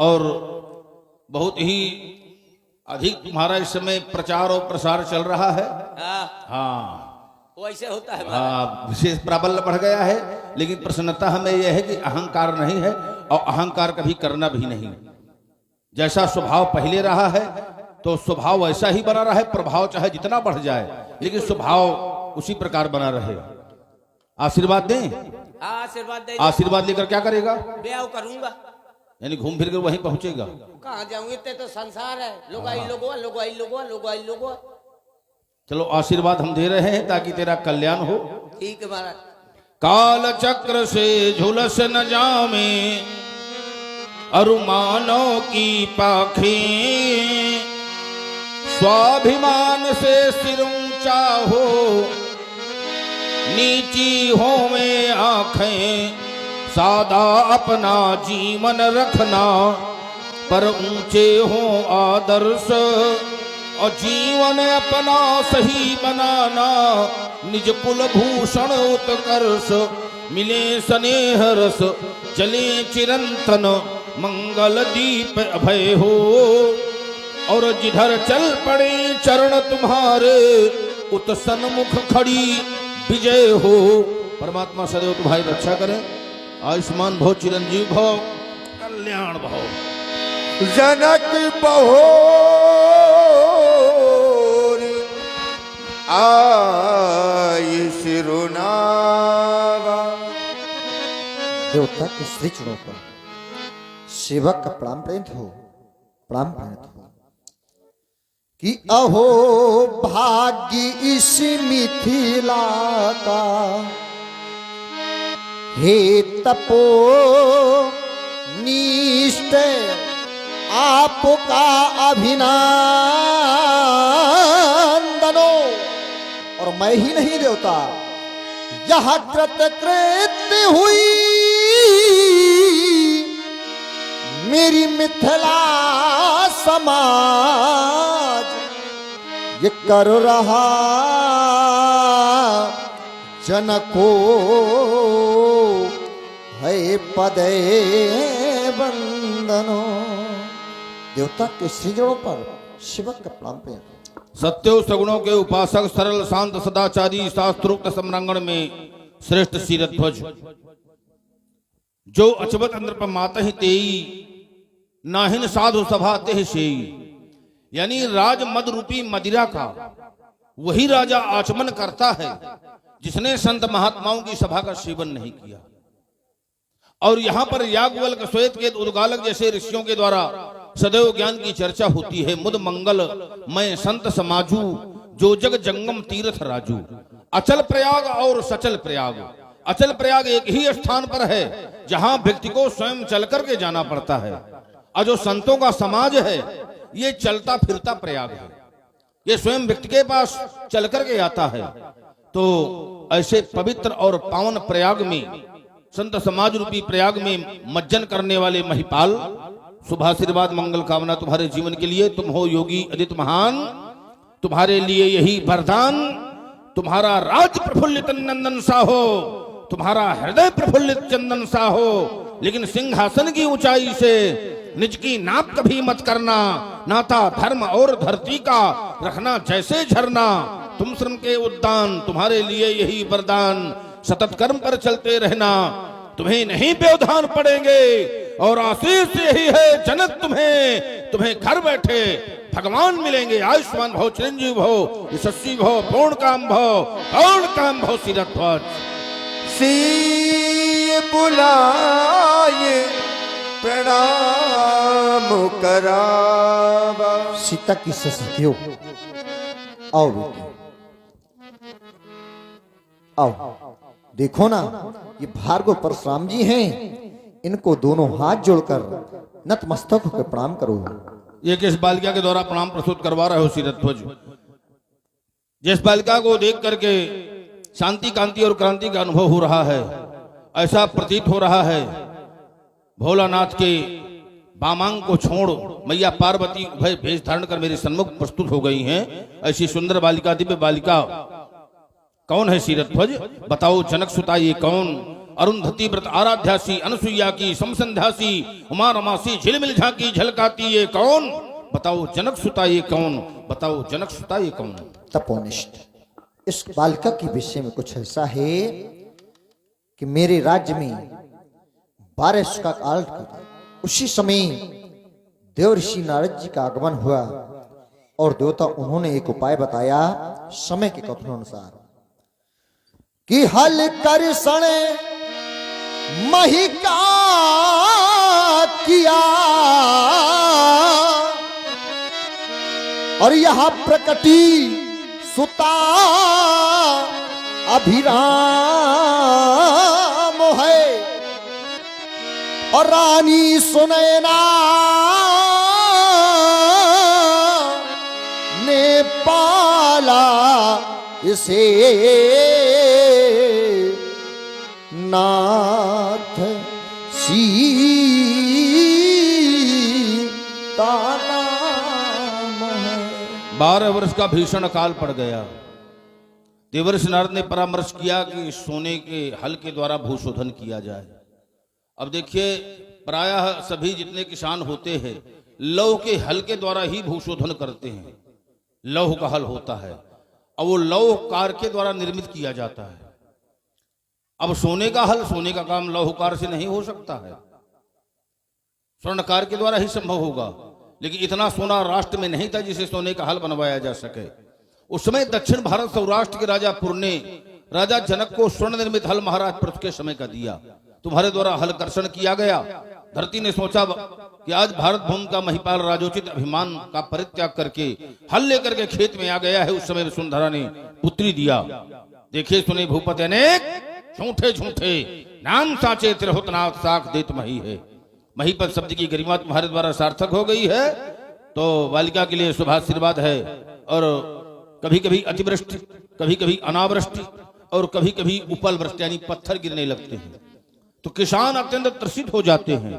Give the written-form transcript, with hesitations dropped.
और बहुत ही अधिक तुम्हारा इस समय प्रचार और प्रसार चल रहा है। हाँ वैसे होता है। हाँ, विशेष प्राबल्य बढ़ गया है, लेकिन प्रसन्नता हमें यह है कि अहंकार नहीं है और अहंकार कभी करना भी नहीं। जैसा स्वभाव पहले रहा है तो स्वभाव वैसा ही बना रहा है, प्रभाव चाहे जितना बढ़ जाए लेकिन स्वभाव उसी प्रकार बना रहे। आशीर्वाद दें। आशीर्वाद दे। आशीर्वाद लेकर क्या करेगा? ब्याह करूंगा, यानी घूम फिर कर वहीं पहुंचेगा। कहाँ जाऊंगे? इतने तो संसार है, लोग आई लोगो लोग आई लोगो लोग आई लोगो। चलो आशीर्वाद हम दे रहे हैं ताकि तेरा कल्याण हो। ठीक है महाराज। काल चक्र से झुलस न जामे अरुमानों की पाखें, स्वाभिमान से सिर ऊंचा हो नीची हो में आंखें, सादा अपना जीवन रखना पर ऊंचे हो आदर्श, और जीवन अपना सही बनाना निज कुल भूषण उत्कर्ष, मिले स्नेह रस चले चिरंतन मंगल दीप अभय हो, और जिधर चल पड़े चरण तुम्हारे उत सन्मुख खड़ी विजय हो। परमात्मा सदैव तुम्हारी रक्षा करे, आयुष्मान भव, चिरंजीव भव, कल्याण भव। जनक बहोरी आई सिरुनावा। देवता के श्री चरणों पर सेवक का प्रणाम प्रणत हो, प्रणाम प्रणत हो कि अहो भाग्य इस मिथिला का, हे तपो निष्ठ आपका अभिनंदनो। और मैं ही नहीं देवता, यह कृतकृत्य हुई मेरी मिथिला समाज, ये कर रहा जनको है पदे वंदनो। देवता के श्रीजोड़ों पर शिवक का प्रणाम प्रिय। सत्यो सगुणों के उपासक सरल शांत सदाचारी शास्त्रोक्त सम्रांगण में श्रेष्ठ शीरध्वज, जो अचबत अंदर पर माता ही तेई नाहिन साधु सभा तेह सेई, यानी राज मद रूपी मदिरा का वही राजा आचमन करता है जिसने संत महात्माओं की सभा का सेवन नहीं किया। और यहाँ पर याज्ञवल्क्य श्वेत के उद्गालक जैसे ऋषियों के द्वारा सदैव ज्ञान की चर्चा होती है। मुद मंगल मैं संत समाजू, जो जग जंगम तीर्थ राजू। अचल प्रयाग और सचल प्रयाग। अचल प्रयाग एक ही स्थान पर है जहां व्यक्ति को स्वयं चल करके जाना पड़ता है, और जो संतों का समाज है ये चलता फिरता प्रयाग है, ये स्वयं व्यक्ति के पास चल करके आता है। तो ऐसे पवित्र और पावन प्रयाग में, संत समाज रूपी प्रयाग में मज्जन करने वाले महिपाल, शुभाशीर्वाद मंगल कामना तुम्हारे जीवन के लिए। तुम हो योगी अदित महान, तुम्हारे लिए यही वरदान। तुम्हारा राज प्रफुल्लित नंदन सा हो, तुम्हारा हृदय प्रफुल्लित चंदन सा हो, लेकिन सिंहासन की ऊंचाई से निज की नाप कभी मत करना। नाता धर्म और धरती का रखना जैसे झरना, तुम श्रम के उद्यान, तुम्हारे लिए यही वरदान। सतत कर्म पर चलते रहना, तुम्हें नहीं व्यवधान पड़ेंगे, और आशीष यही है जनक तुम्हें घर बैठे भगवान मिलेंगे। आयुष्मान भव, चिरंजीव भव, यशस्वी भव, पूर्ण काम भव शीरध्वज। सी बुलाए प्रणाम करावा। सीता की ससतियों आओ बेटी, आओ देखो ना, ये भार्गव परशुराम जी हैं, इनको दोनों हाथ जोड़कर नतमस्तक होकर प्रणाम करो। ये किस बालिका के द्वारा प्रणाम प्रस्तुत करवा रहे हो शीरध्वज? जिस बालिका को देख करके शांति कांति और क्रांति का अनुभव हो रहा है, ऐसा प्रतीत हो रहा है भोलानाथ के वामांग को छोड़ मैया पार्वती उभय भेष धारण कर मेरे सन्मुख प्रस्तुत हो गई हैं। ऐसी सुंदर बालिका, दिव्य बालिका कौन है शीरध्वज? बताओ जनक सुता, ये कौन अरुंधति व्रत आराध्यासी अनसुईया की समसंध्यासी उमा रमासी झिलमिल झांकी झलकाती ये कौन, बताओ जनक सुता ये कौन, बताओ जनक सुता ये कौन। तपोनिष्ठ इस बालिका के विषय में कुछ ऐसा है कि मेरे राज्य में बारिश का काल था। उसी समय देवर्षि नारद जी का आगमन हुआ और देवता उन्होंने एक उपाय बताया समय के कथनों अनुसार कि हल कर सणे मही का किया और यह प्रकटी सुता अभिराम है और रानी सुनैना ने पाला इसे नाथ सीता नाम है। 12 वर्ष का भीषण काल पड़ गया। देवर्षि नारद ने परामर्श किया कि सोने के हल के द्वारा भूशोधन किया जाए। अब देखिए, प्रायः सभी जितने किसान होते हैं लौह के हल के द्वारा ही भूशोधन करते हैं। लौह का हल होता है और वो लौह कार के द्वारा निर्मित किया जाता है। अब सोने का हल, सोने का काम लौहकार से नहीं हो सकता है, स्वर्णकार के द्वारा ही संभव होगा। लेकिन इतना सोना राष्ट्र में नहीं था जिसे सोने का हल बनवाया जा सके। उस समय दक्षिण भारत सौराष्ट्र के राजा पुर ने राजा जनक को स्वर्ण निर्मित हल महाराज पृथु के समय का दिया। तुम्हारे द्वारा हल कर्षण किया गया। धरती ने सोचा कि आज भारत भूमि का महिपाल राजोचित अभिमान का परित्याग करके हल लेकर के खेत में आ गया है। उस समय वसुंधरा ने पुत्री दिया। देखिए सुने भूपति अनेक झूठे झूठे नाम साचे तिरहुतनाथ साख देत मही है। महीपत शब्द की गरिमा तुम्हारे द्वारा सार्थक हो गई है तो बालिका के लिए शुभाशीर्वाद है। और कभी कभी अतिवृष्टि, कभी कभी अनावृष्टि और कभी कभी उपल वृष्टि यानी पत्थर गिरने लगते हैं तो किसान अत्यंत त्रसित हो जाते हैं।